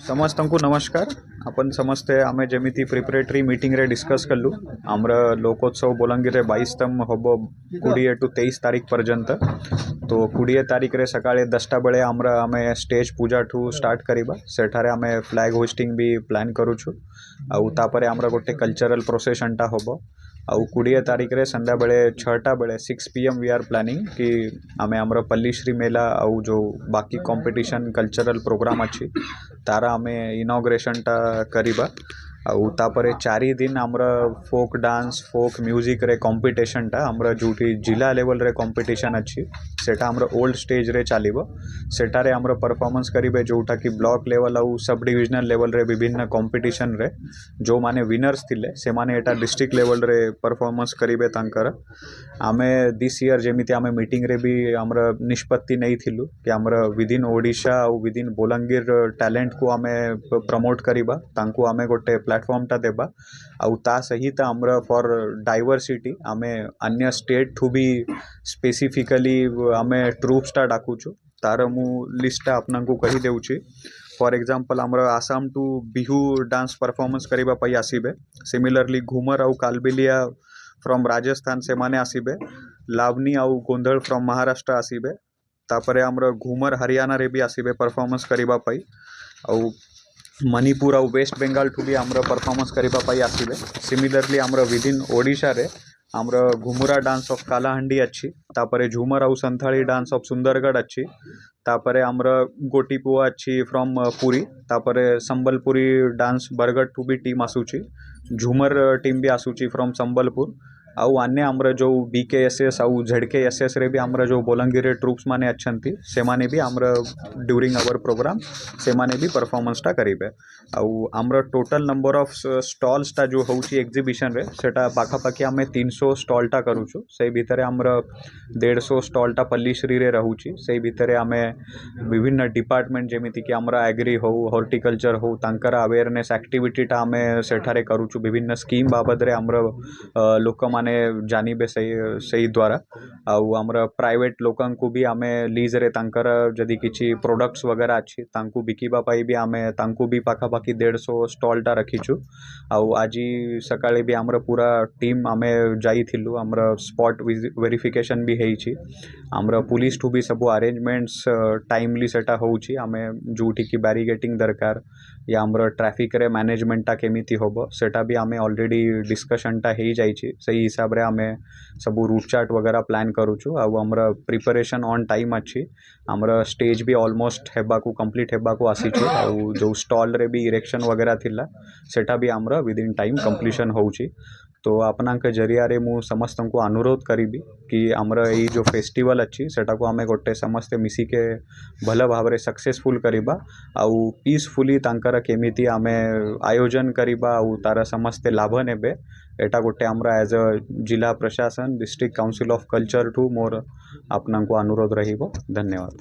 समस्त को नमस्कार। अपन समस्ते आमे जमीती प्रिपरेटरी मीटिंग रे डिस्कस कलु आमर लोकोत्सव बोलांगीर 22तम हम 20 टू 23 तारीख पर्यंत। तो 20 तारीख रे सकाळे 10टा बेले आमे स्टेज पूजा ठू स्टार्ट करिबा। सेठारे आमे फ्लैग होस्टिंग भी प्लान करूछु। आउ तापरे आमर गोटे कल्चरल प्रोसेसनटा होबो। आउ 20 तारीख रे संध्या बेले 6टा बेले 6 PM वी आर प्लानिंग कि आमे आमर पल्लीश्री मेला आउ जो बाकी कंपटीशन कल्चरल प्रोग्राम अच्छी तारा आमे इनॉग्रेशन टा करिबा। आउ तापरे 4 दिन आमर फोक डांस फोक म्यूजिक रे कंपटीशन टा आमर जोटी जिला लेवल रे कंपटीशन अच्छी सेटा आमर ओल्ड स्टेज रे चलिबो। सेटारे आमर परफॉर्मेंस करिबे जोटा कि ब्लॉक लेवल आउ सब डिविजनल लेवल रे विभिन्न कंपटीशन रे जो माने विनर्स थिले से माने एटा डिस्ट्रिक्ट लेवल रे परफॉर्मेंस करिबे तांकर। आमे दिस ईयर जेमिति आमे मीटिंग रे भी आमर निष्पत्ति नहीं थिलु कि आमर विदिन ओडिशा आउ विदिन बोलांगीर टैलेंट को आमे प्रमोट करिबा तांको आमे गोटे प्लेटफॉर्म टा देबा। आउ ता सहित आमर फॉर डाइवर्सिटी आमे अन्य स्टेट ठू भी स्पेसिफिकली आमे ट्रूप्स टा डाकुछु तार मु लिस्ट आपना को कही देउची। फॉर एग्जांपल आमर आसाम टू बिहू डांस परफॉर्मेंस करिबा पई आसीबे। सिमिलरली घूमर आउ कालबेलिया फ्रॉम राजस्थान से माने आसीबे। लावनी आउ गोंधल फ्रॉम महाराष्ट्र आसीबे। तापरे आमर घूमर हरियाणा रे भी आसीबे परफॉर्मेंस करिबा पई। आउ मणिपुर आउ वेस्ट बेंगल टू भी आमर परफॉर्मेंस करिबा पई आसीबे। सिमिलरली आमर विदिन ओडिशा रे आमर घुमुरा डांस ऑफ कालाहांडी अच्छी। तापरे झूमर आउ संथाली डांस ऑफ सुंदरगढ़ अच्छी। तापरे आमर गोटीपुआ अच्छी फ्रॉम पुरी। तापरे संबलपुरी डांस बरगढ़ टू भी टीम आसूची। झूमर टीम भी आसूची फ्रॉम संबलपुर। आउ अन्य आमर जो BKSS आउ ZKSS रे भी आमर जो बोलांगीर ट्रूप्स माने अच्छंती से माने भी आमर ड्यूरिंग आवर प्रोग्राम से माने भी परफॉर्मेंस टा करिबे। आउ आमर टोटल नंबर ऑफ स्टॉल्स टा जो होउची एग्जीबिशन रे सेटा पाखापाखी आमे 300 स्टॉल टा करूछु। से भितरे आमर 150 स्टॉल टा पल्लीश्री रे रहूची। से भितरे आमे विभिन्न डिपार्टमेंट जेमिति कि आमर एग्री हो हॉर्टिकल्चर हो तांकर अवेयरनेस एक्टिविटी टा आमे सेठारे करूछु। विभिन्न स्कीम बाबद रे आमर लोक माने जानिबे सही द्वारा। आउ आमर प्राइवेट लोकन को भी आमे लीज रे तांकर जदि किछि प्रोडक्ट्स वगैरह अच्छी तांकु बिकिबा पाई भी आमे तांकु भी पाखापाखी 150 स्टॉल टा रखीछु। आउ आजी सकाळे भी आमर पूरा टीम आमे जाइथिलु। आमर स्पॉट वेरिफिकेशन भी हेइछि। आमर पुलिस टू भी सब अरेंजमेंट्स टाइमली सेटा होउछि। आमे जोठी कि बैरिगेटिंग दरकार या आमर ट्रैफिक रे मैनेजमेंट टा केमिति होबो सेटा भी आमे ऑलरेडी डिस्कशन टा हेइ जाइछि। सही हिसाब रे आमे सब रूट चार्ट वगैरह प्लान करूछु। आउ आमर प्रिपरेशन ऑन टाइम अच्छी। आमर स्टेज भी ऑलमोस्ट हेबा को कंप्लीट हेबा को आसीछि। आउ जो स्टॉल रे भी इरेक्शन वगैरह थिला सेटा भी आमर विदिन टाइम कंप्लीशन होउछि। तो आपनाक जरिया रे मु समस्त को अनुरोध करिबी कि आमर एई जो फेस्टिवल अच्छी सेटा को आमे गोटे समस्ते मिसी के भल भाव सक्सेसफुल करिबा। आउ पीसफुली तांकर केमिति आमे आयोजन करिबा आउ तार समस्ते लाभ नेबे एटा गोटे आमर एज अ जिला प्रशासन district council of culture to more आपना को अनुरोध रहिबो। धन्यवाद।